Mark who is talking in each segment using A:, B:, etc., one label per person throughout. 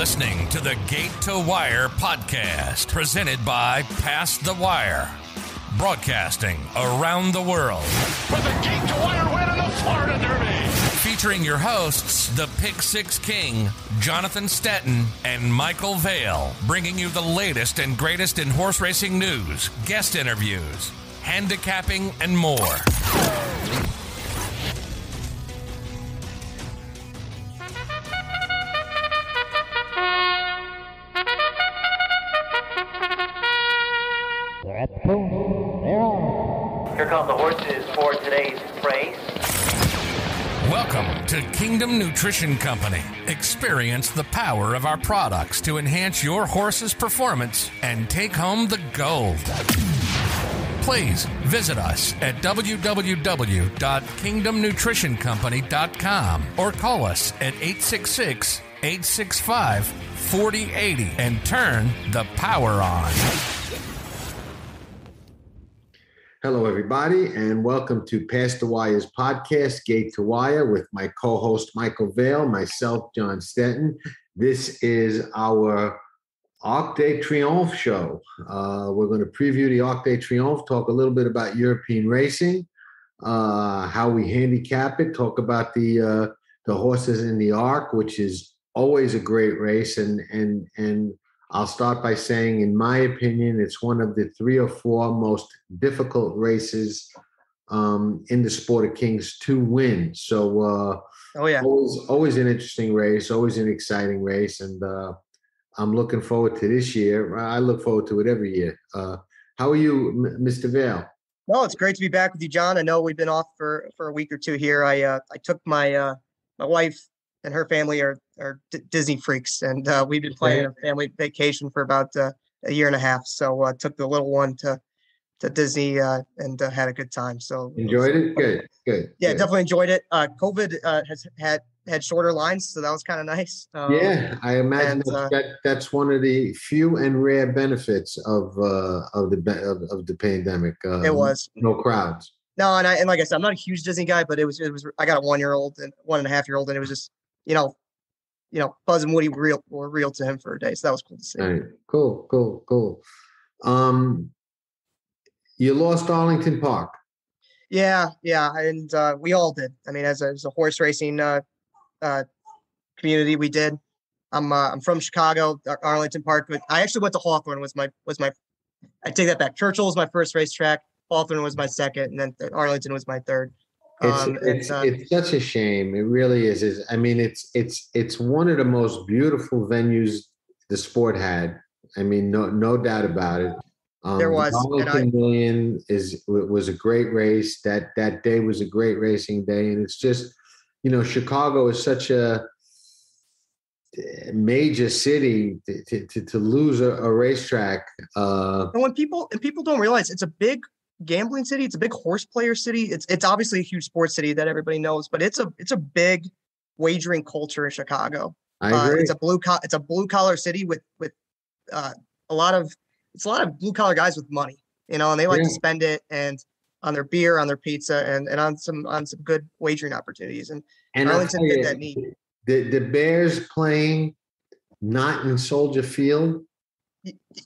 A: listening to the Gate to Wire podcast, presented by Pass the Wire, broadcasting around the world.
B: For the Gate to Wire win in the Florida Derby.
A: Featuring your hosts, the Pick Six King, Jonathan Stetton, and Michael Vale, bringing you the latest and greatest in horse racing news, guest interviews, handicapping, and more.
C: Here come the horses for today's race.
A: Welcome to Kingdom Nutrition Company. Experience the power of our products to enhance your horse's performance and take home the gold. Please visit us at www.kingdomnutritioncompany.com or call us at 866-865-4080 and turn the power on.
D: Hello, everybody, and welcome to Pass the Wire's podcast, Gate to Wire, with my co-host Michael Vale, myself, John Stetton. This is our Arc de Triomphe show. We're going to preview the Arc de Triomphe, talk a little bit about European racing, how we handicap it, talk about the horses in the Arc, which is always a great race, and I'll start by saying, in my opinion, it's one of the 3 or 4 most difficult races in the Sport of Kings to win. So, always an interesting race, always an exciting race, and I'm looking forward to this year. I look forward to it every year. How are you, Mr. Vale?
E: No, it's great to be back with you, John. I know we've been off for a week or two here. I took my wife and her family are Disney freaks, and we've been planning a family vacation for about a year and a half. So took the little one to Disney and had a good time. So
D: enjoyed it. Good.
E: Yeah,
D: good.
E: Definitely enjoyed it. COVID has had shorter lines, so that was kind of nice.
D: Yeah, I imagine that's one of the few and rare benefits of the pandemic.
E: It was
D: no crowds.
E: No, and like I said, I'm not a huge Disney guy, but it was. I got a 1-year-old and 1.5-year-old, and it was just Buzz and Woody were real to him for a day, so that was cool to see.
D: Right. Cool. You lost Arlington Park.
E: Yeah, and we all did. I mean, as a horse racing community, we did. I'm from Chicago, Arlington Park, but I actually went to Hawthorne. Was my. I take that back. Churchill was my first racetrack. Hawthorne was my second, and then Arlington was my third.
D: It's such a shame. It really is. I mean, it's one of the most beautiful venues the sport had. I mean, no doubt about it.
E: There was.
D: Arlington Million was a great race. That day was a great racing day, and it's just, Chicago is such a major city to lose a racetrack.
E: And when people don't realize, it's a big gambling city. It's a big horse player city. It's obviously a huge sports city that everybody knows, but it's a big wagering culture in Chicago.
D: I agree.
E: It's a blue collar city with a lot of blue collar guys with money, and they like to spend it and on their beer, on their pizza, and on some good wagering opportunities. And Arlington did that neat.
D: The Bears playing not in Soldier Field.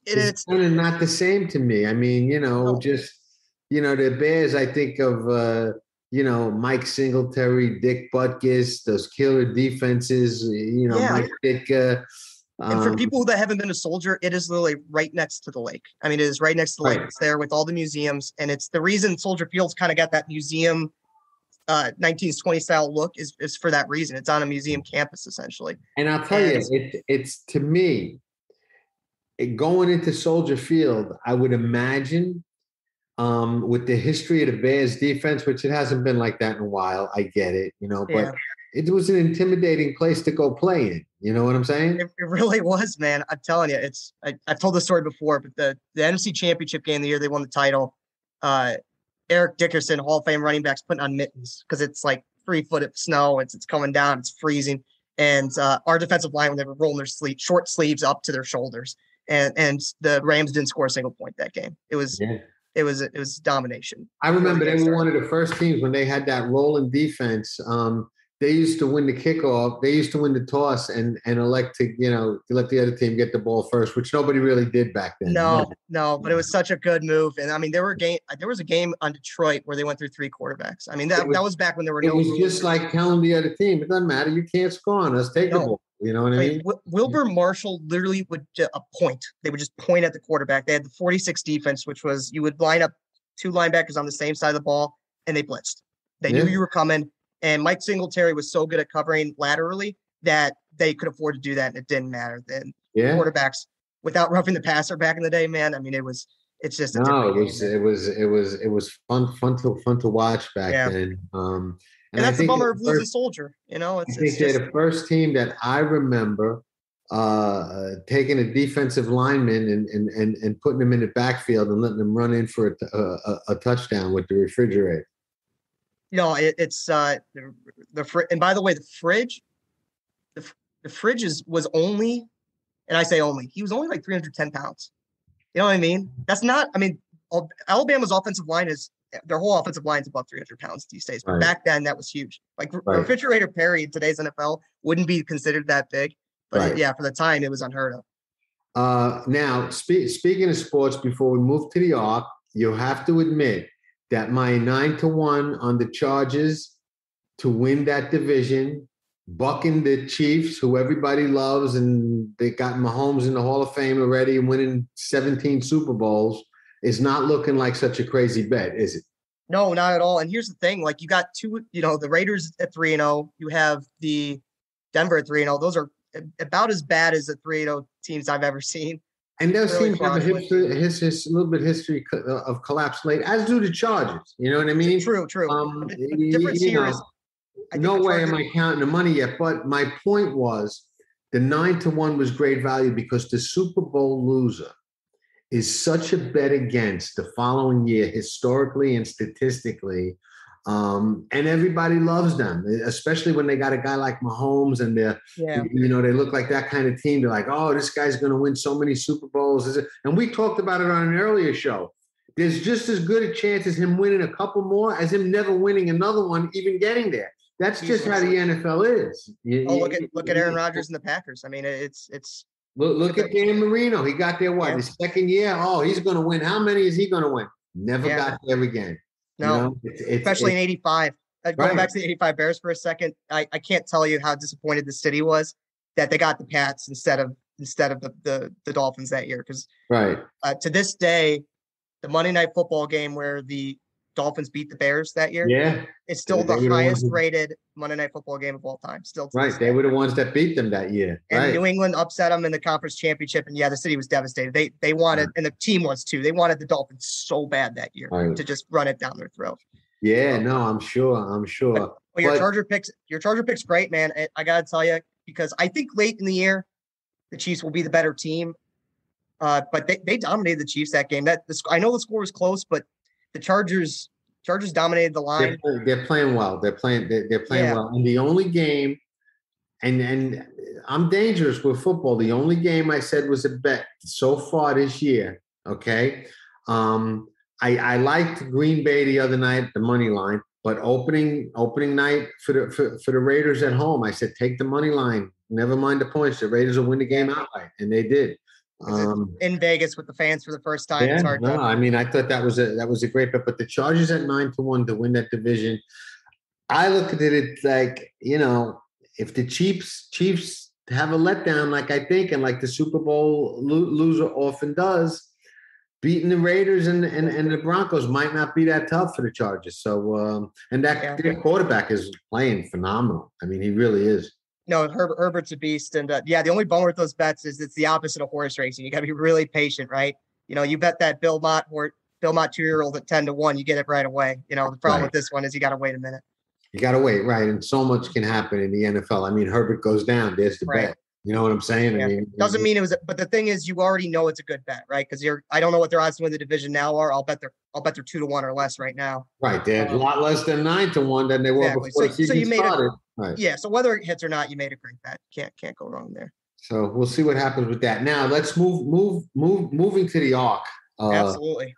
D: It's kind of not the same to me. I mean,
E: No.
D: The Bears, I think of, Mike Singletary, Dick Butkus, those killer defenses, Mike Ditka.
E: And for people that haven't been to Soldier, it is literally right next to the lake. I mean, it is right next to the lake. It's there with all the museums. And it's the reason Soldier Field's kind of got that museum 1920s, 20s style look is for that reason. It's on a museum campus, essentially.
D: And I'll tell you, it's to me, going into Soldier Field, I would imagine, with the history of the Bears defense, which it hasn't been like that in a while. I get it, but it was an intimidating place to go play in. You know what I'm saying?
E: It really was, man. I'm telling you, I've told this story before, but the NFC Championship game, the year they won the title, Eric Dickerson, Hall of Fame running backs, putting on mittens because it's like 3 foot of snow. It's coming down. It's freezing. And our defensive line, when they were rolling their short sleeves up to their shoulders, and the Rams didn't score a single point that game. It was domination.
D: I remember they were one of the first teams when they had that rolling defense. they used to win the kickoff. They used to win the toss and elect to, let the other team get the ball first, which nobody really did back then.
E: No, but it was such a good move. And I mean, there was a game on Detroit where they went through 3 quarterbacks. I mean, that was back when there were no rules.
D: It was just like telling the other team, it doesn't matter. You can't score on us. Take the ball. You know what I mean?
E: Wilbur Marshall literally would point. They would just point at the quarterback. They had the 46 defense, which was you would line up 2 linebackers on the same side of the ball, and they blitzed. They knew you were coming. And Mike Singletary was so good at covering laterally that they could afford to do that, and it didn't matter. Then quarterbacks, without roughing the passer back in the day, man. I mean, it's just a different game.
D: It was fun to watch back then.
E: And that's the bummer of losing Soldier. I think
D: they're the first team that I remember taking a defensive lineman and putting him in the backfield and letting him run in for a touchdown with the refrigerator.
E: It's and by the way, the fridge was only, and I say only, he was only like 310 pounds. You know what I mean? That's not, I mean, Alabama's offensive line their whole offensive line is above 300 pounds these days. But back then that was huge. Like Refrigerator Perry in today's NFL wouldn't be considered that big. But for the time it was unheard of.
D: Now, speaking of sports, before we move to the Arc, you have to admit that my 9-1 on the Chargers to win that division, bucking the Chiefs, who everybody loves, and they got Mahomes in the Hall of Fame already and winning 17 Super Bowls, is not looking like such a crazy bet, is it?
E: No, not at all. And here's the thing: like you got the Raiders at 3-0, you have the Denver at 3-0. Those are about as bad as the 3-0 teams I've ever seen.
D: And those teams have a little bit history of collapse late, as do the Chargers. You know what I mean?
E: True. The difference here is
D: no way am I counting the money yet. But my point was the 9-1 was great value because the Super Bowl loser is such a bet against the following year, historically and statistically. And everybody loves them, especially when they got a guy like Mahomes and they look like that kind of team. They're like, oh, this guy's going to win so many Super Bowls. And we talked about it on an earlier show. There's just as good a chance as him winning a couple more as him never winning another one, even getting there. That's just how the NFL is.
E: Look at Aaron Rodgers and the Packers. I mean, it's
D: look at Dan Marino. He got there his second year. Oh, he's going to win. How many is he going to win? Never got there again.
E: No, especially in 85. Going back to the 85 Bears for a second, I can't tell you how disappointed the city was that they got the Pats instead of the Dolphins that year. Because to this day, the Monday Night Football game where the Dolphins beat the Bears that year, it's still the highest rated Monday Night Football game of all time. Still,
D: they were the ones that beat them that year.
E: And New England upset them in the conference championship, and the city was devastated. They wanted, and the team was too. They wanted the Dolphins so bad that year to just run it down their throat.
D: Yeah, no, I'm sure.
E: But your Charger pick's great, man. I gotta tell you, because I think late in the year, the Chiefs will be the better team. But they dominated the Chiefs that game. I know the score was close, but the Chargers dominated the line.
D: They're playing well. They're playing well. And the only game, and I'm dangerous with football. The only game I said was a bet so far this year. Okay. I liked Green Bay the other night, the money line, but opening night for the Raiders at home, I said, take the money line. Never mind the points. The Raiders will win the game outright. And they did.
E: In Vegas with the fans for the first time. It's hard
D: I mean, I thought that was a great bet, but the Chargers at 9-1 to win that division. I look at it like, if the Chiefs have a letdown, like I think, and like the Super Bowl loser often does, beating the Raiders and the Broncos might not be that tough for the Chargers. So, their quarterback is playing phenomenal. I mean, he really is.
E: No, Herbert's a beast. And the only bummer with those bets is it's the opposite of horse racing. You got to be really patient, right? You bet that Bill Mott 2-year-old at 10-1, you get it right away. The problem with this one is you got to wait a minute.
D: You got to wait, right? And so much can happen in the NFL. I mean, Herbert goes down. There's the bet. You know what I'm saying?
E: Yeah.
D: I mean,
E: doesn't mean it was, but the thing is, you already know it's a good bet, right? Because I don't know what their odds to win the division now are. I'll bet they're 2-1 or less right now.
D: Right, they're a lot less than 9-1 than they were before the season started. Right.
E: Yeah, so whether it hits or not, you made a great bet. Can't go wrong there.
D: So we'll see what happens with that. Now let's moving to the Arc.
E: Absolutely.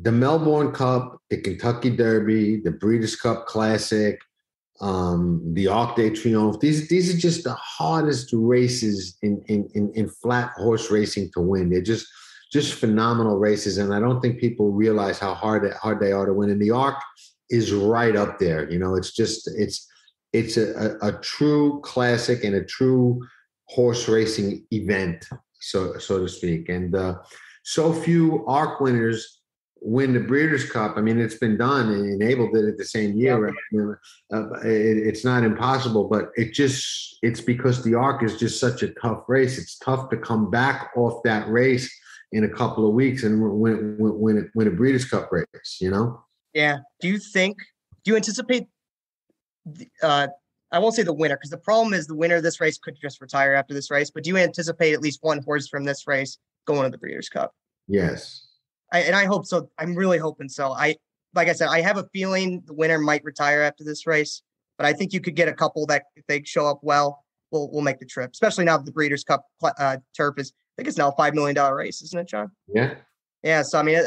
D: the Melbourne Cup, the Kentucky Derby, the Breeders' Cup Classic, the Arc de Triomphe. These are just the hardest races in flat horse racing to win. They're just phenomenal races, and I don't think people realize how hard they are to win. And the Arc is right up there. It's a true classic and a true horse racing event, so to speak. And so few Arc winners win the Breeders' Cup. I mean, it's been done, and Abel did it the same year. Right? It's not impossible, but it's because the Arc is just such a tough race. It's tough to come back off that race in a couple of weeks and win a Breeders' Cup race.
E: Yeah. Do you anticipate? I won't say the winner, because the problem is the winner of this race could just retire after this race. But do you anticipate at least one horse from this race going to the Breeders' Cup?
D: Yes.
E: I hope so. I'm really hoping so. Like I said, I have a feeling the winner might retire after this race, but I think you could get a couple that, if they show up well, will make the trip. Especially now that the Breeders' Cup turf is, I think it's now a $5 million race, isn't it, John?
D: Yeah.
E: Yeah. So I mean,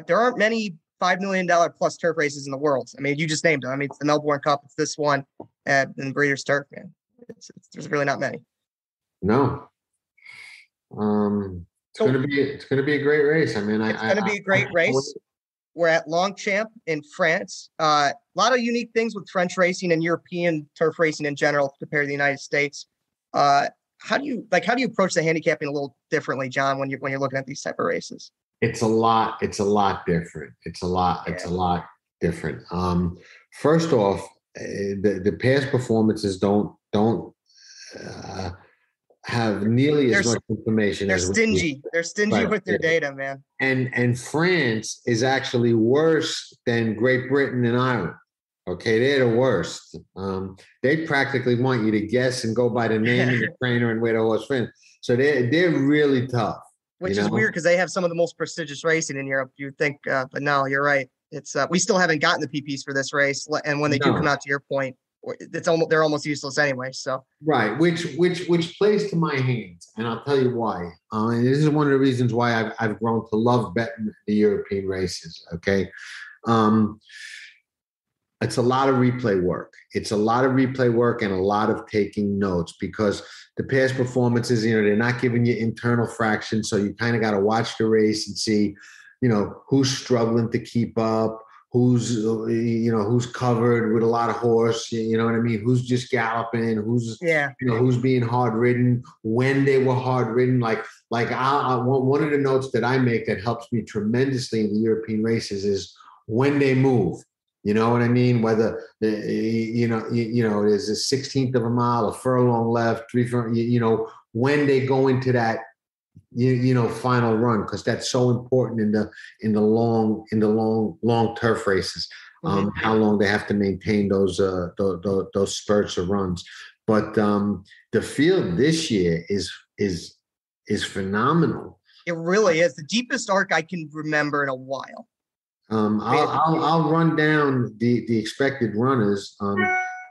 E: there aren't many $5 million plus turf races in the world. I mean, you just named them. I mean, it's the Melbourne Cup, it's this one, and the Breeders' Turf, man. There's really not many.
D: No. It's gonna be a great race. I mean,
E: it's gonna be a great race. We're at Longchamp in France. A lot of unique things with French racing and European turf racing in general compared to the United States. How do you approach the handicapping a little differently, John, when you're looking at these type of races?
D: It's a lot different. It's a lot different. First off, the past performances don't have nearly as much information.
E: They're stingy. They're stingy with their data, man.
D: And France is actually worse than Great Britain and Ireland. Okay, they're the worst. They practically want you to guess and go by the name of the trainer and where the horse wins. So they're really tough.
E: Which is weird because they have some of the most prestigious racing in Europe. You think, but no, you're right. It's we still haven't gotten the PPs for this race, and when they do come out, to your point, they're almost useless anyway. So
D: right, which plays to my hands, and I'll tell you why. And this is one of the reasons why I've grown to love betting the European races. Okay, it's a lot of replay work. It's a lot of replay work and a lot of taking notes, because the past performances, they're not giving you internal fractions. So you kind of got to watch the race and see, who's struggling to keep up, who's covered with a lot of horse, you know what I mean? Who's just galloping, who's being hard ridden, when they were hard ridden. Like one of the notes that I make that helps me tremendously in the European races is when they move. You know what I mean? Whether there's a 16th of a mile, a furlong left, when they go into that, final run, because that's so important in the long turf races. How long they have to maintain those spurts or runs. But the field this year is phenomenal.
E: It really is the deepest arc I can remember in a while.
D: I'll run down the expected runners.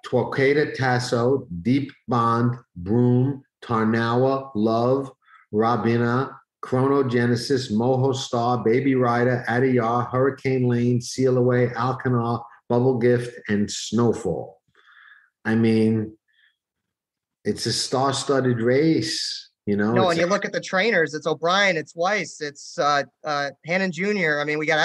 D: Torqueda, Tasso, Deep Bond, Broom, Tarnawa, Love, Rabina, Chronogenesis, Moho Star, Baby Rider, Adiyar, Hurricane Lane, Seal Away, Alcanar, Bubble Gift, and Snowfall. I mean, it's a star-studded race.
E: No, and you look at the trainers, it's O'Brien, it's Weiss, it's Hannon Jr. I mean, we got a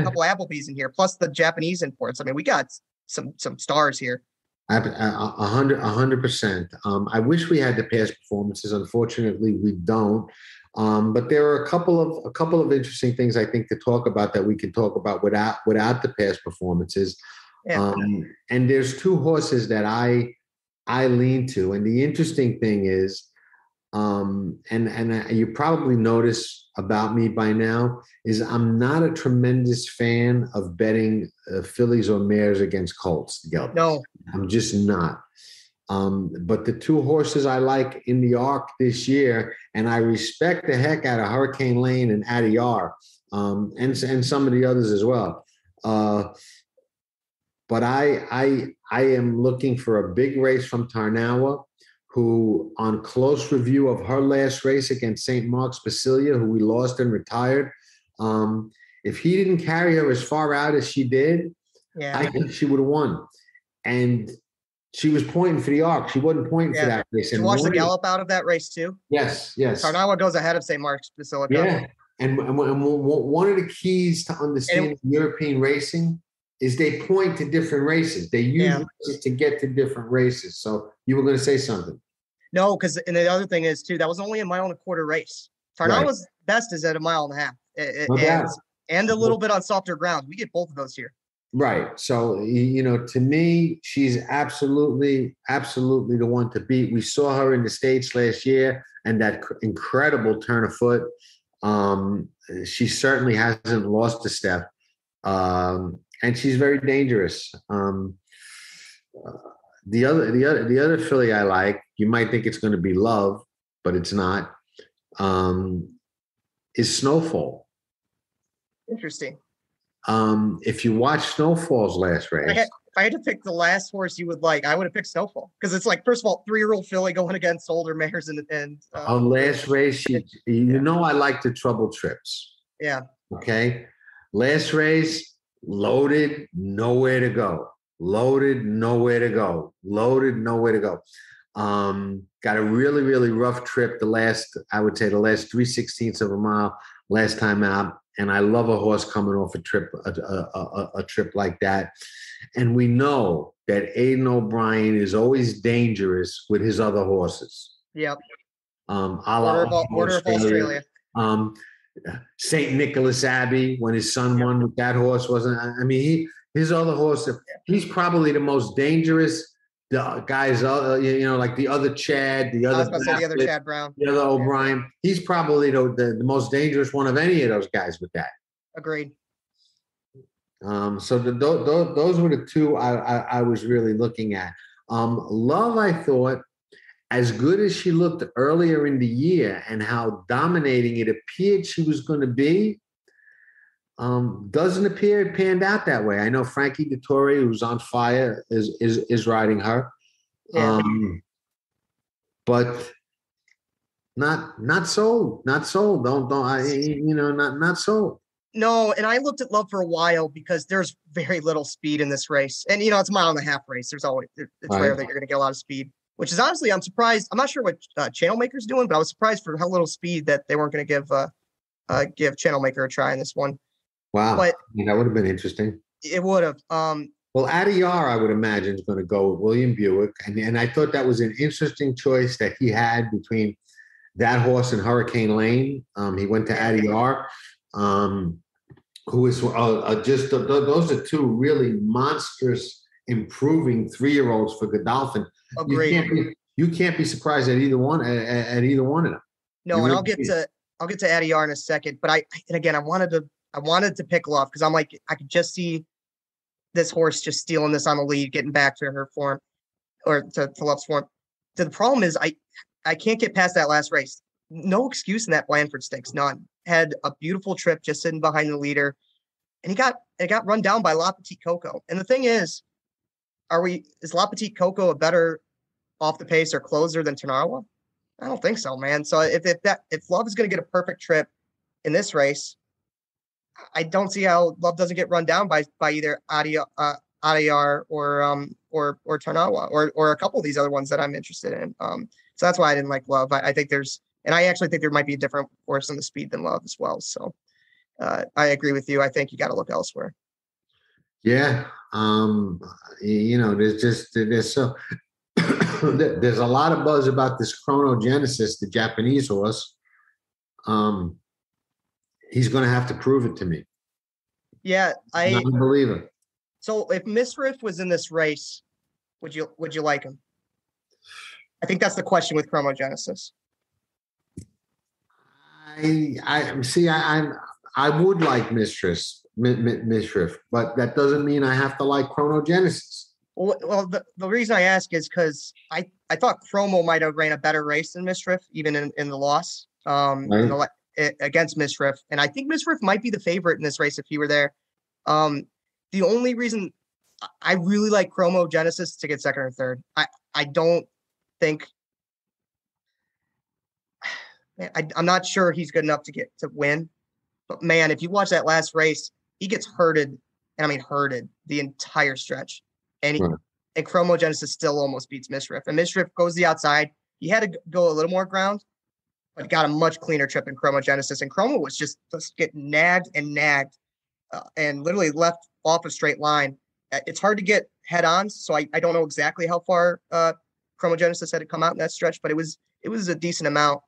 E: couple Applebees in here, plus the Japanese imports. I mean, we got some stars here.
D: 100%. I wish we had the past performances. Unfortunately, we don't. But there are a couple of interesting things I think to talk about that we can talk about without the past performances. Yeah. And there's two horses that I lean to, and the interesting thing is, and you probably notice about me by now, is I'm not a tremendous fan of betting fillies or mares against colts together.
E: No,
D: I'm just not. But the two horses I like in the Arc this year, and I respect the heck out of Hurricane Lane and Adiyar, and some of the others as well. But I am looking for a big race from Tarnawa, who, on close review of her last race against St. Mark's Basilia, who we lost and retired, If he didn't carry her as far out as she did,
E: Yeah.
D: I think she would have won. And she was pointing for the arc. She wasn't pointing for that race.
E: Did you watch the gallop out of that race too?
D: Yes.
E: Tarnawa goes ahead of St. Mark's Basilica.
D: Yeah. And one of the keys to understanding European racing is they point to different races. They use it to get to different races. So you were going to say something.
E: No, because and the other thing is too, that was only a 1.25 mile race. Tarnawa's best is at 1.5 miles. And a little bit on softer ground. We get both of those here.
D: Right. So, to me, she's absolutely the one to beat. We saw her in the States last year and that incredible turn of foot. She certainly hasn't lost a step. And she's very dangerous. The other filly I like, you might think it's going to be Love, but it's not, is Snowfall.
E: Interesting.
D: If you watch Snowfall's last race,
E: if I had to pick the last horse you would like, I would have picked Snowfall because it's like, first of all, 3-year-old filly going against older mares and
D: on last race, I like the trouble trips.
E: Yeah.
D: Okay. Last race, loaded, nowhere to go. Loaded, nowhere to go. Loaded, nowhere to go. Got a really, really rough trip the last 3/16 of a mile last time out. And I love a horse coming off a trip like that. And we know that Aidan O'Brien is always dangerous with his other horses.
E: Yep.
D: Order of Australia. St. Nicholas Abbey, when his son won with that horse, wasn't. I mean, his other horse. He's probably the most dangerous. The guys, like the other Chad, the other.
E: I was going to say the other Chad Brown,
D: the other O'Brien. He's probably the most dangerous one of any of those guys with that.
E: Agreed.
D: So those were the two I was really looking at. Love, I thought, as good as she looked earlier in the year and how dominating it appeared she was going to be, doesn't appear it panned out that way. I know Frankie Dettori, who's on fire, is riding her, but not sold. Not sold. Not sold.
E: No, and I looked at Love for a while because there's very little speed in this race, and it's a 1.5 mile race. It's rare that you're going to get a lot of speed. Which is honestly, I'm surprised. I'm not sure what Channel Maker's doing, but I was surprised for how little speed that they weren't going to give Channel Maker a try in this one.
D: Wow, but that would have been interesting.
E: It would have.
D: Well, Adiyar, I would imagine, is going to go with William Buick, and I thought that was an interesting choice that he had between that horse and Hurricane Lane. He went to Adiyar, who is just those are two really monstrous, improving 3-year-olds for Godolphin.
E: Agreed.
D: You can't be surprised at either one of them.
E: No, and I'll get to Adiyar in a second. But I wanted to pick Love because I'm like, I could just see this horse just stealing this on the lead, getting back to her form, or to Love's form. The problem is I can't get past that last race. No excuse in that Blandford Stakes, none. Had a beautiful trip just sitting behind the leader, and it got run down by La Petite Coco. And the thing is La Petite Coco a better off the pace or closer than Tarnawa? I don't think so, man. So if Love is going to get a perfect trip in this race, I don't see how Love doesn't get run down by either Adiyar or Tarnawa or a couple of these other ones that I'm interested in. So that's why I didn't like Love. I actually think there might be a different horse in the speed than Love as well. So I agree with you. I think you got to look elsewhere.
D: Yeah. There's a lot of buzz about this Chronogenesis, the Japanese horse. He's going to have to prove it to me.
E: Yeah,
D: I don't believe it.
E: So if Misriff was in this race, would you like him? I think that's the question with Chronogenesis.
D: I would like Misriff, but that doesn't mean I have to like Chronogenesis.
E: Well, the reason I ask is because I thought Chromo might have ran a better race than Misriff, even in the loss against Misriff. And I think Misriff might be the favorite in this race if he were there. The only reason I really like Chromogenesis to get second or third. I don't think I'm not sure he's good enough to win. But man, if you watch that last race, he gets hurted, and I mean hurted the entire stretch. And and Chromo Genesis still almost beats Misriff. And Misriff goes the outside. He had to go a little more ground, but got a much cleaner trip in Chromo Genesis. And Chromo was just getting nagged and literally left off a straight line. It's hard to get head-ons, so I don't know exactly how far Chromo Genesis had to come out in that stretch, but it was a decent amount.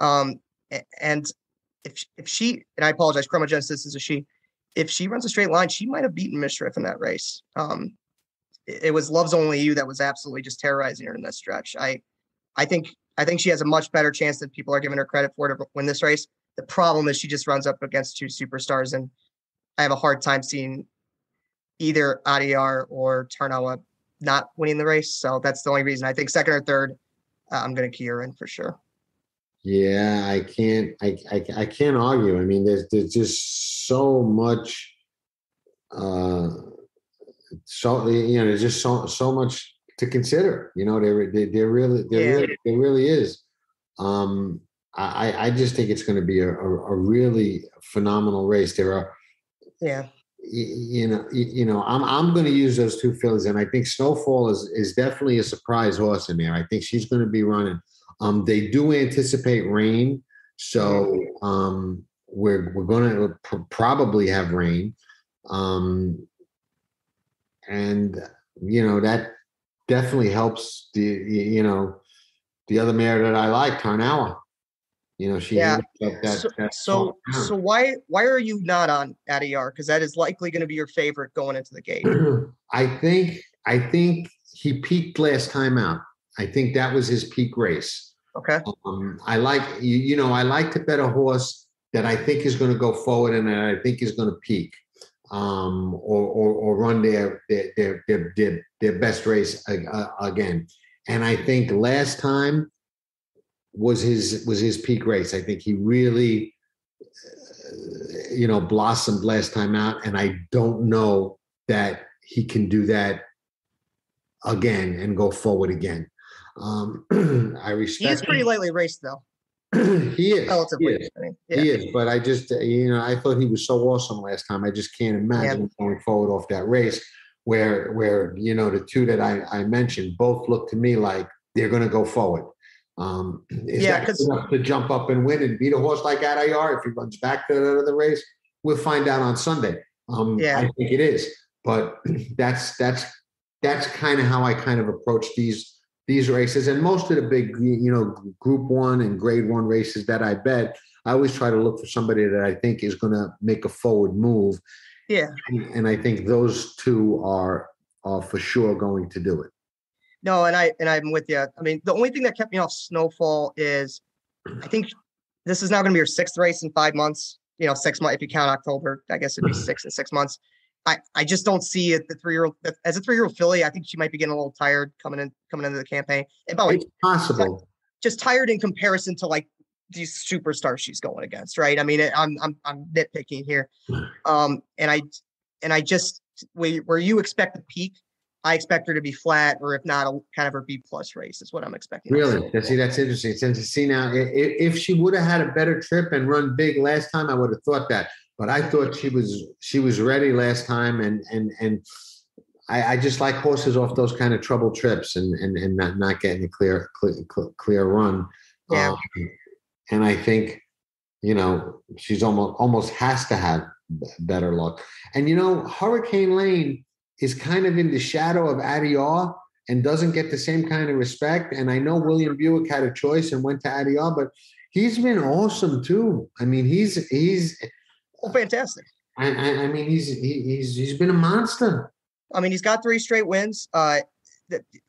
E: And if she, and I apologize, Chromo Genesis is a she, if she runs a straight line, she might have beaten Misriff in that race. It was Love's Only You that was absolutely just terrorizing her in that stretch. I think she has a much better chance than people are giving her credit for to win this race. The problem is she just runs up against two superstars, and I have a hard time seeing either Adiyar or Tarnawa not winning the race. So that's the only reason. I think second or third, I'm going to key her in for sure.
D: Yeah, I can't argue. I mean, there's just so much, there's just so much to consider. There really is. I just think it's going to be a really phenomenal race. There are, I'm going to use those two fillies, and I think Snowfall is definitely a surprise horse in there. I think she's going to be running. They do anticipate rain, so we're going to probably have rain, and that definitely helps the other mare that I like, Tarnawa.
E: So why are you not on Adiyar? Because that is likely going to be your favorite going into the gate.
D: I think he peaked last time out. I think that was his peak race.
E: Okay.
D: I like I like to bet a horse that I think is going to go forward and that I think is going to peak, or run their best race again. And I think last time was his peak race. I think he really blossomed last time out, and I don't know that he can do that again and go forward again. I respect.
E: He is pretty lightly raced, though.
D: He is relatively.
E: He
D: is, but I just I thought he was so awesome last time. I just can't imagine going forward off that race where the two that I mentioned both look to me like they're going to go forward. Is that enough to jump up and win and beat a horse like Adiyar? If he runs back to the race, we'll find out on Sunday. I think it is, but that's kind of how I kind of approach these races, and most of the big Group 1 and Grade 1 races that I bet, I always try to look for somebody that I think is going to make a forward move.
E: Yeah, and
D: I think those two are for sure going to do it.
E: No, and I'm with you. I mean, the only thing that kept me off Snowfall is I think this is now going to be her 6th race in 5 months. 6 months if you count October. I guess it'd be 6 in 6 months. I just don't see it. As a 3-year-old filly, I think she might be getting a little tired coming into the campaign. And by the way,
D: it's possible.
E: Just tired in comparison to like these superstars she's going against, right? I mean, I'm nitpicking here. And I just where you expect the peak, I expect her to be flat, or if not, a kind of her B+ race is what I'm expecting.
D: Really? See, that's interesting. See now, if she would have had a better trip and run big last time, I would have thought that. But I thought she was ready last time, and I just like horses off those kind of trouble trips and not getting a clear run.
E: Yeah.
D: And I think she's almost has to have better luck. And Hurricane Lane is kind of in the shadow of Adiyar and doesn't get the same kind of respect. And I know William Buick had a choice and went to Adiyar, but he's been awesome too. I mean, he's
E: fantastic.
D: I mean, he's been a monster.
E: I mean, he's got 3 straight wins.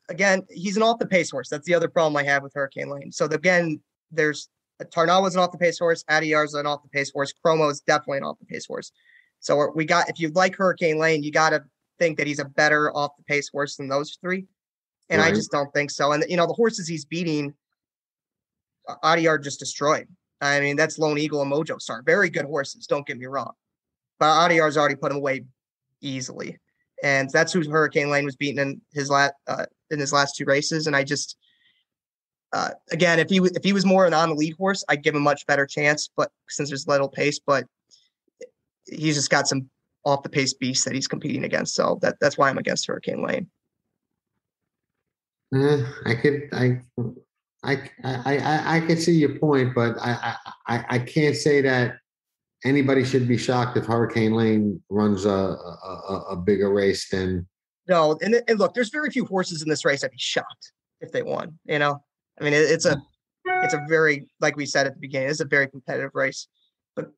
E: Again, he's an off the pace horse. That's the other problem I have with Hurricane Lane. So again, there's Tarnawa's an off the pace horse. Adiyar's an off the pace horse. Chromo is definitely an off the pace horse. So if you like Hurricane Lane, you got to think that he's a better off the pace horse than those 3. And right. I just don't think so. And the horses he's beating, Adiyar just destroyed. I mean, that's Lone Eagle and Mojo Star. Very good horses, don't get me wrong. But Adiyar's already put him away easily. And that's who Hurricane Lane was beating in his last 2 races. And I just again, if he was more an on the lead horse, I'd give him a much better chance. But since there's little pace, but he's just got some off the pace beasts that he's competing against. So that's why I'm against Hurricane Lane.
D: I could see your point, but I can't say that anybody should be shocked if Hurricane Lane runs a bigger race than.
E: No, and look, there's very few horses in this race I'd be shocked if they won. You know, I mean, it's a very, like we said at the beginning, it's a very competitive race. But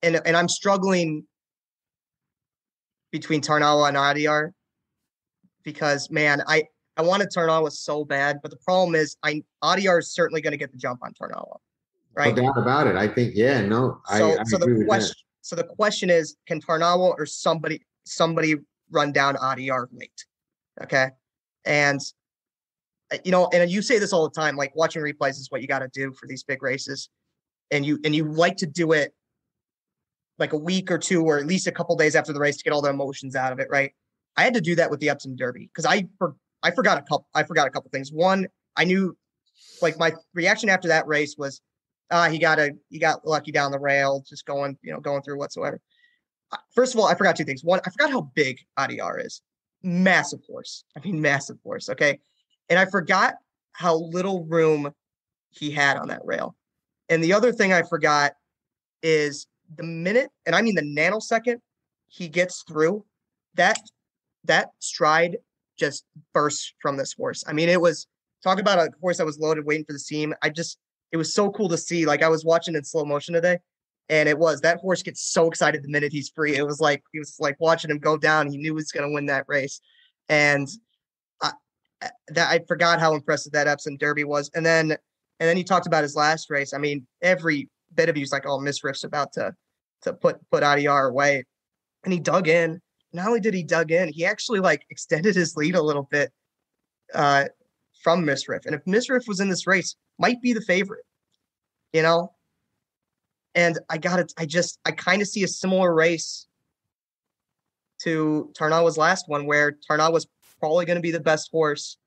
E: and I'm struggling between Tarnawa and Adyar because, man, I wanted Tarnawa so bad, but the problem is Adyar is certainly going to get the jump on Tarnawa, right?
D: No doubt about it. I think, yeah, no, I agree with that.
E: So the question is, can Tarnawa or somebody run down Adyar late? Okay. And, and you say this all the time, like watching replays is what you got to do for these big races. And you like to do it like a week or two, or at least a couple days after the race to get all the emotions out of it. Right. I had to do that with the Epsom Derby because I forgot a couple things. One, I knew like my reaction after that race was, he got lucky down the rail, just going through whatsoever. First of all, I forgot two things. One, I forgot how big Adyar is. Massive horse. I mean, massive horse. Okay. And I forgot how little room he had on that rail. And the other thing I forgot is the minute, and I mean the nanosecond he gets through, that stride just bursts from this horse. I mean, it was, talk about a horse that was loaded waiting for the seam. It was so cool to see. Like I was watching in slow motion today, and that horse gets so excited the minute he's free. He was like watching him go down. He knew he was going to win that race. And I forgot how impressive that Epsom Derby was. And then he talked about his last race. I mean, every bit of you was like, oh, Miss Riff's about to put Adyar away. And he dug in. Not only did he dug in, he actually like extended his lead a little bit from Miss Riff. And if Miss Riff was in this race, might be the favorite, And I kind of see a similar race to Tarnawa's last one, where Tarnawa was probably going to be the best horse.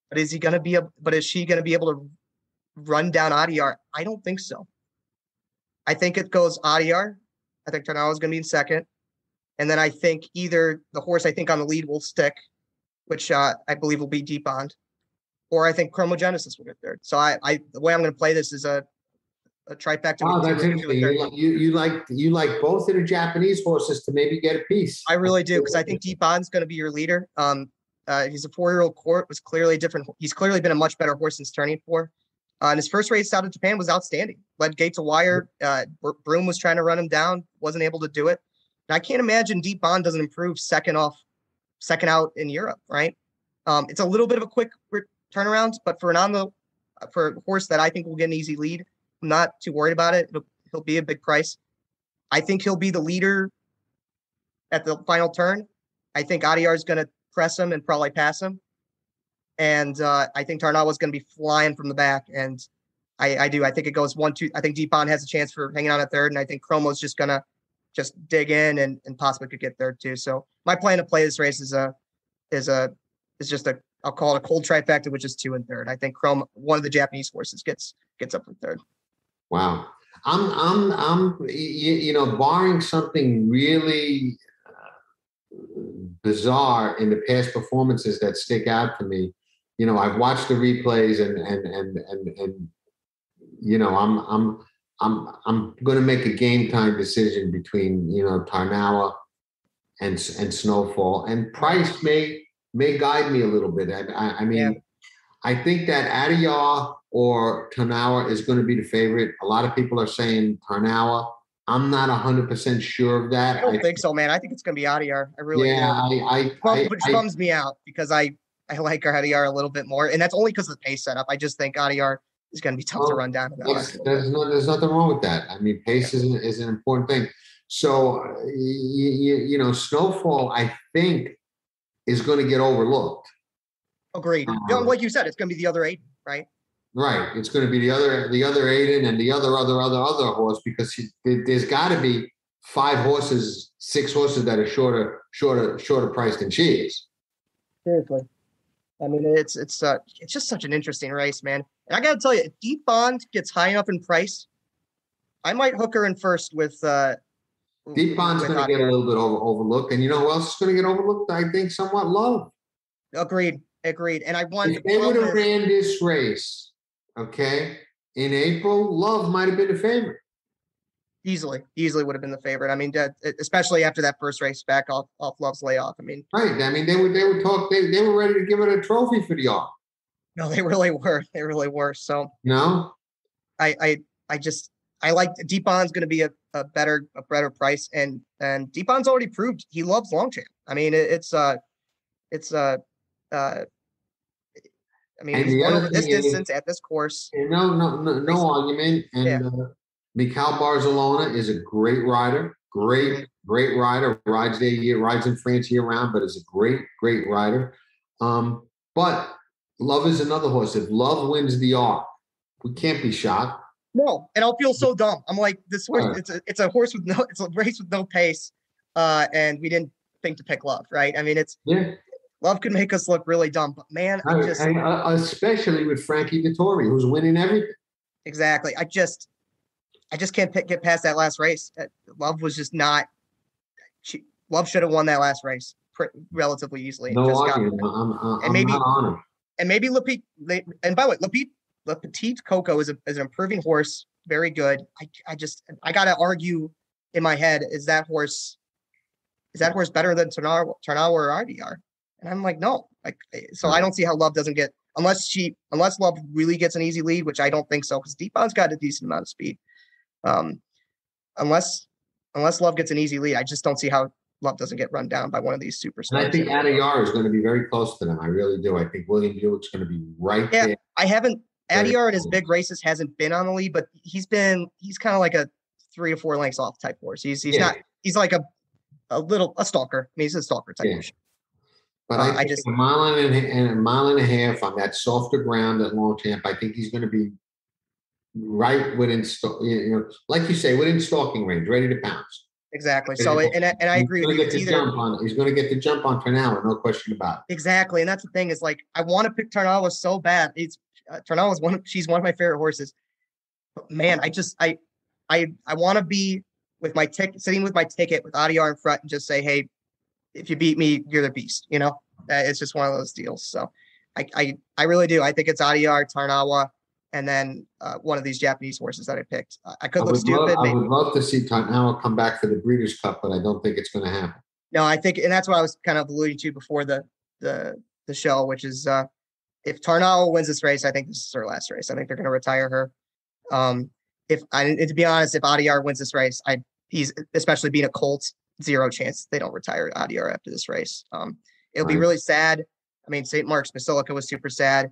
E: But is she going to be able to run down Adyar? I don't think so. I think it goes Adyar. I think Tarnawa is going to be in second. And then I think either the horse I think on the lead will stick, which I believe will be Deep Bond, or I think Chromogenesis will get third. So the way I'm going to play this is a trifecta.
D: Oh, that's interesting. You like both of the Japanese horses to maybe get a piece.
E: I really do, because I think Deep Bond's going to be your leader. He's a 4-year-old court, was clearly different. He's clearly been a much better horse since turning 4. And his first race out of Japan was outstanding. Led gate to wire. Broom was trying to run him down, wasn't able to do it. And I can't imagine Deep Bond doesn't improve second out in Europe, right? It's a little bit of a quick turnaround, but for a horse that I think will get an easy lead, I'm not too worried about it. He'll be a big price. I think he'll be the leader at the final turn. I think Adyar is going to press him and probably pass him. And I think Tarnawa is going to be flying from the back. And I do. I think it goes 1-2. I think Deep Bond has a chance for hanging on at third. And I think Chromo's just going to dig in and possibly could get third too. So my plan to play this race is just I'll call it a cold trifecta, which is 2 and 3rd. I think Chrome, one of the Japanese horses, gets up for 3rd.
D: Wow. I'm barring something really bizarre in the past performances that stick out to me. I've watched the replays and I'm going to make a game time decision between, Tarnawa and Snowfall, and price may guide me a little bit. I mean, yeah. I think that Adyar or Tarnawa is going to be the favorite. A lot of people are saying Tarnawa. I'm not 100% sure of that.
E: I don't think so, man. I think it's going to be Adyar. I really do. Which bums me out because I like Adyar a little bit more, and that's only because of the pace setup. I just think Adyar is going to be tough to run down.
D: There's nothing wrong with that. I mean, pace is an important thing. So, Snowfall, I think, is going to get overlooked.
E: Agreed. Like you said, it's going to be the other 8, right?
D: Right. It's going to be the other Aiden and the other horse, because there's got to be 6 horses that are shorter priced than she is.
E: Seriously. I mean, it's just such an interesting race, man. And I got to tell you, if Deep Bond gets high enough in price, I might hook her in first with
D: Deep Bond's going to get a little bit overlooked. And you know who else is going to get overlooked? I think somewhat Love.
E: Agreed. And I want.
D: If they would have ran this race, okay, in April, Love might have been the favorite.
E: Easily would have been the favorite. I mean, especially after that first race back off Love's layoff. I mean,
D: right. I mean, they were ready to give it a trophy for the off.
E: No, they really were. They really were. So
D: no,
E: I like Deep Bond's going to be a better price, and Deep Bond's already proved he loves Longchamp. I mean, I mean, he's won over this distance at this course.
D: No argument. And Mikhail Barzalona is a great rider. Great rider. Rides in France year round, but is a great rider. But Love is another horse. If Love wins the Arc, we can't be shocked.
E: No, and I'll feel so dumb. I'm like, this horse. Right. It's a horse with it's a race with no pace, and we didn't think to pick Love, right? I mean, Love could make us look really dumb, but man,
D: especially with Frankie Dettori, who's winning everything.
E: Exactly. I just can't get past that last race. Love was just not. Love should have won that last race relatively easily.
D: No argument. I'm not honored.
E: And maybe Lapete. And by the way, Le Petit Coco is an improving horse. Very good. I got to argue in my head: is that horse better than Tarnawa or RDR? And I'm like, no. So I don't see how Love doesn't get unless Love really gets an easy lead, which I don't think so, because Deep Bond's got a decent amount of speed. Unless Love gets an easy lead, I just don't see how Love doesn't get run down by one of these superstars.
D: And I think Adiyar is going to be very close to them. I really do. I think William Buick's going to be right there.
E: Adiyar in his big races hasn't been on the lead, but he's kind of like a 3 or 4 lengths off type horse. He's like a stalker. I mean, he's a stalker type horse.
D: But I think a mile and a half on that softer ground at Longchamp, I think he's going to be right within, like you say, within stalking range, ready to pounce.
E: Exactly. So, and I agree with you. He's
D: going to get the jump on Tarnawa, no question about it.
E: Exactly, and that's the thing is, like, I want to pick Tarnawa so bad. Tarnawa's she's one of my favorite horses. But man, I want to be with my sitting with my ticket with Adiyar in front and just say, hey, if you beat me, you're the beast. It's just one of those deals. So I really do. I think it's Adiyar, Tarnawa, and then one of these Japanese horses that I picked. I look stupid.
D: I would love to see Tarnawa come back for the Breeders' Cup, but I don't think it's going to happen.
E: No, I think, and that's what I was kind of alluding to before the show, which is if Tarnawa wins this race, I think this is her last race. I think they're going to retire her. To be honest, if Adiyar wins this race, he's especially being a Colt, 0 chance they don't retire Adiyar after this race. It'll be really sad. I mean, St. Mark's Basilica was super sad.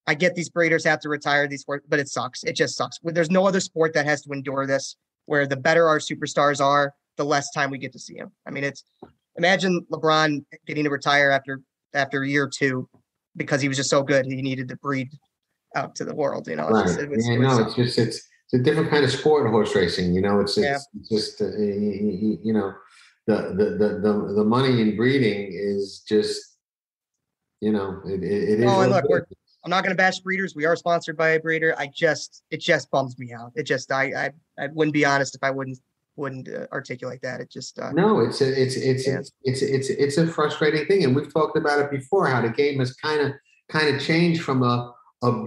E: I get these breeders have to retire these, but it sucks. It just sucks. There's no other sport that has to endure this, where the better our superstars are, the less time we get to see them. I mean, imagine LeBron getting to retire after year 2 because he was just so good. He needed to breed out to the world.
D: It's a different kind of sport in horse racing. It's just the money in breeding is just, it is.
E: Oh, and look, I'm not going to bash breeders. We are sponsored by a breeder. It just bums me out. It just, I wouldn't be honest if I wouldn't articulate that. It just,
D: no, it's a frustrating thing. And we've talked about it before, how the game has kind of changed from a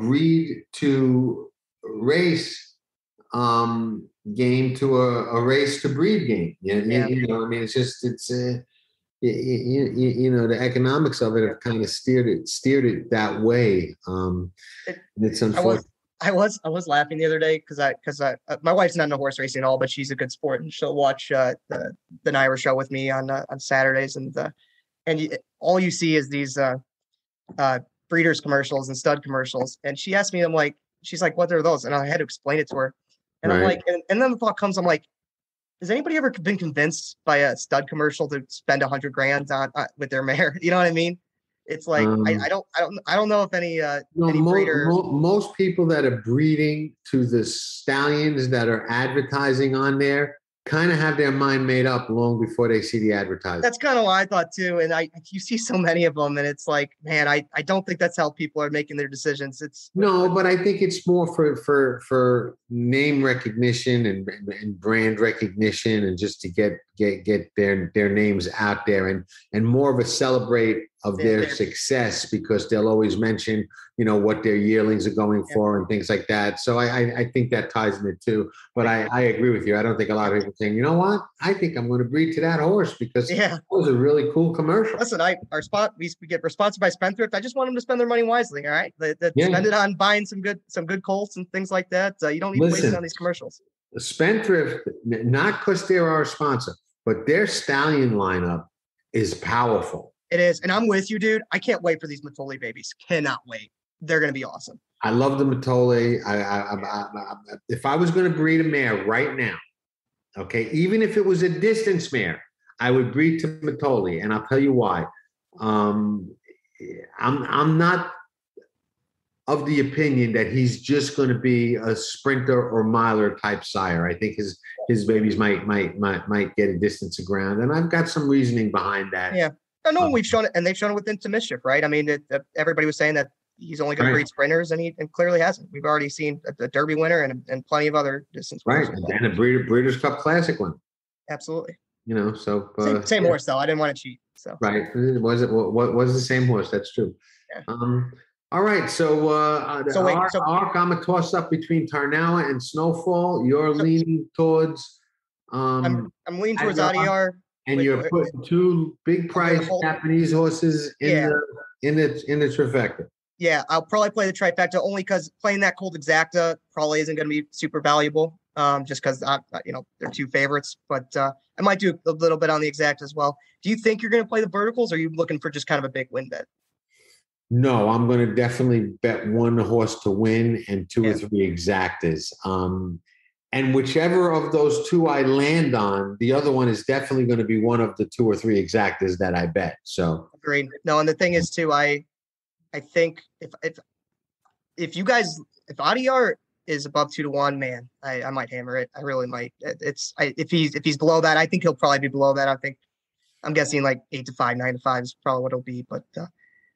D: breed to race game to a race to breed game. I mean, it's just, the economics of it have kind of steered it that way. It's unfortunate.
E: I was laughing the other day because my wife's not into horse racing at all, but she's a good sport and she'll watch the Naira show with me on Saturdays, and all you see is these breeders commercials and stud commercials. And she asked me, she's like, what are those? And I had to explain it to her. And I'm like, and then the thought comes, I'm like, has anybody ever been convinced by a stud commercial to spend $100,000 on with their mare? You know what I mean? It's like I don't know if any breeder.
D: Most people that are breeding to the stallions that are advertising on there kind of have their mind made up long before they see the advertising.
E: That's kind of what I thought too. And you see so many of them, and it's like, man, I don't think that's how people are making their decisions.
D: No, but I think it's more for name recognition and brand recognition, and just to get their names out there, and more of a celebrate of their success, because they'll always mention, what their yearlings are going for and things like that. So I think that ties in it too. But I agree with you. I don't think a lot of people saying, you know what? I think I'm going to breed to that horse because it was a really cool commercial.
E: Listen, we get sponsored by Spendthrift. I just want them to spend their money wisely. All right, spend it on buying some good colts and things like that. You don't need to waste it on these commercials.
D: Spendthrift, not because they're our sponsor, but their stallion lineup is powerful.
E: It is, and I'm with you, dude. I can't wait for these Matoli babies. Cannot wait. They're going to be awesome.
D: I love the Matoli. If I was going to breed a mare right now, okay, even if it was a distance mare, I would breed to Matoli, and I'll tell you why. I'm not of the opinion that he's just going to be a sprinter or miler type sire. I think his babies might get a distance of ground, and I've got some reasoning behind that.
E: Yeah. I know we've shown it, and they've shown it with Into Mischief, right? I mean, everybody was saying that he's only going to breed sprinters, and he clearly hasn't. We've already seen a Derby winner and plenty of other distance winners.
D: Right, and a Breeders' Cup Classic one.
E: Absolutely.
D: So
E: same horse though. I didn't want to cheat. So
D: right, what was the same horse? That's true. Yeah. All right, so I'm a toss up between Tarnawa and Snowfall. You're leaning towards.
E: I'm leaning towards Adiar.
D: And you're putting two big price Japanese horses in the trifecta.
E: Yeah, I'll probably play the trifecta only because playing that Colt Exacta probably isn't going to be super valuable. Just because they're two favorites. But I might do a little bit on the Exacta as well. Do you think you're going to play the verticals, or are you looking for just kind of a big win bet?
D: No, I'm going to definitely bet one horse to win and two or three Exactas. And whichever of those two I land on, the other one is definitely going to be one of the two or three Exactas that I bet. So
E: agreed. No, and the thing is too, I think if Adiar is above 2-1, man, I might hammer it. I really might. If he's below that, I think he'll probably be below that. I'm guessing like 8-5, 9-5 is probably what it'll be. But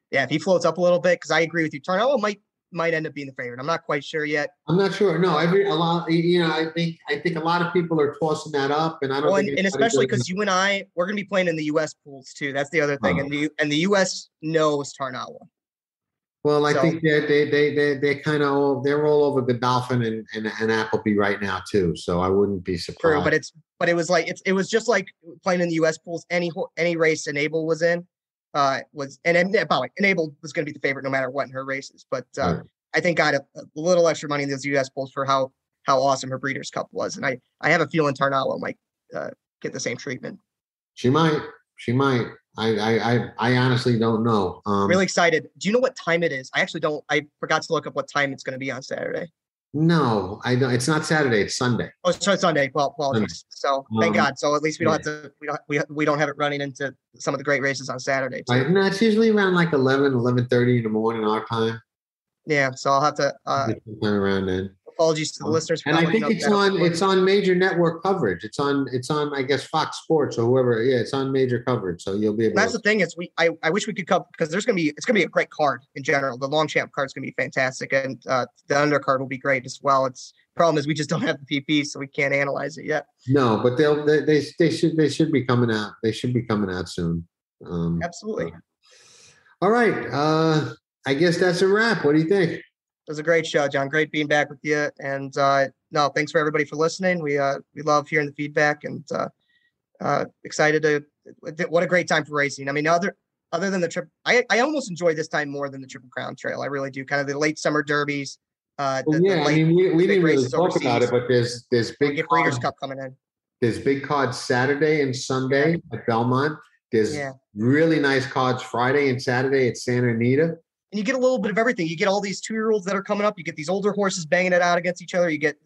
E: if he floats up a little bit, because I agree with you, Tarnawa might end up being the favorite. I'm not quite sure yet.
D: I'm not sure. No, I think a lot of people are tossing that up, and I don't.
E: And especially because you and we're going to be playing in the U.S. pools too. That's the other thing, and the U.S. knows Tarnawa.
D: Well, I think they kind of they're all over Godolphin and Appleby right now too. So I wouldn't be surprised.
E: True, but it was like it was just like playing in the U.S. pools. Any race Enable was in. Enable was going to be the favorite no matter what in her races, but I think got a little extra money in those U.S. polls for how awesome her Breeders' Cup was, and I have a feeling Tarnawa might get the same treatment.
D: She might. I honestly don't know.
E: Really excited. Do you know what time it is? I actually don't. I forgot to look up what time it's going to be on Saturday.
D: No, I don't. It's not Saturday. It's Sunday.
E: Oh, sorry, Sunday. Well, apologies. So thank God. So at least we don't have to. We don't have it running into some of the great races on Saturday.
D: Right. No, it's usually around like 11:30 in the morning our time.
E: Yeah. So I'll have to.
D: Around then.
E: Apologies to the listeners.
D: And I think it's on major network coverage. It's on I guess Fox Sports or whoever. Yeah, it's on major coverage. So you'll be able.
E: That's the thing is I wish we could come because it's gonna be a great card in general. The long champ card is gonna be fantastic, and the undercard will be great as well. Problem is we just don't have the PP, so we can't analyze it yet.
D: No, but they should be coming out. They should be coming out soon.
E: Absolutely.
D: All right. I guess that's a wrap. What do you think?
E: It was a great show, John. Great being back with you. And thanks for everybody for listening. We love hearing the feedback and excited what a great time for racing. I mean, other than the trip, I almost enjoy this time more than the Triple Crown Trail. I really do. Kind of the late summer derbies.
D: We didn't really talk about it, but there's big
E: Breeders' Cup coming in.
D: There's big cards Saturday and Sunday at Belmont. There's really nice cards Friday and Saturday at Santa Anita.
E: And you get a little bit of everything. You get all these 2-year-olds that are coming up. You get these older horses banging it out against each other. You get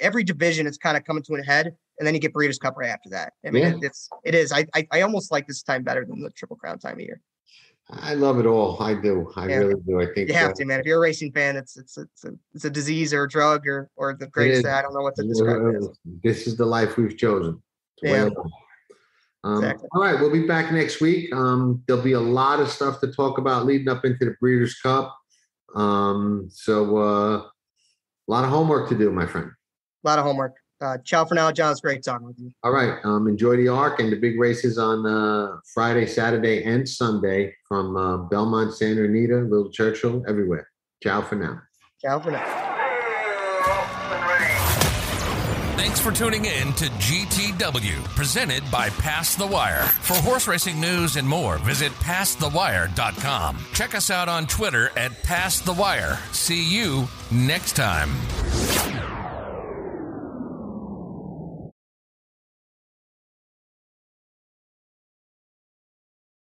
E: every division is kind of coming to a head, and then you get Breeders' Cup right after that. I mean, it is. I almost like this time better than the Triple Crown time of year.
D: I love it all. I do. I really do. I think
E: you have to, man. If you're a racing fan, it's a disease or a drug or the greatest. I don't know what to describe it as.
D: This is the life we've chosen.
E: Yeah.
D: Exactly. All right, we'll be back next week. There'll be a lot of stuff to talk about leading up into the Breeders' Cup. So a lot of homework to do, my friend.
E: A lot of homework. Ciao for now, John. It's great talking with you.
D: All right. Enjoy the ARC and the big races on Friday, Saturday, and Sunday from Belmont, Santa Anita, Little Churchill, everywhere. Ciao for now.
E: Ciao for now.
A: Thanks for tuning in to GTW, presented by Pass the Wire. For horse racing news and more, visit PassTheWire.com. Check us out on Twitter at PassTheWire. See you next time.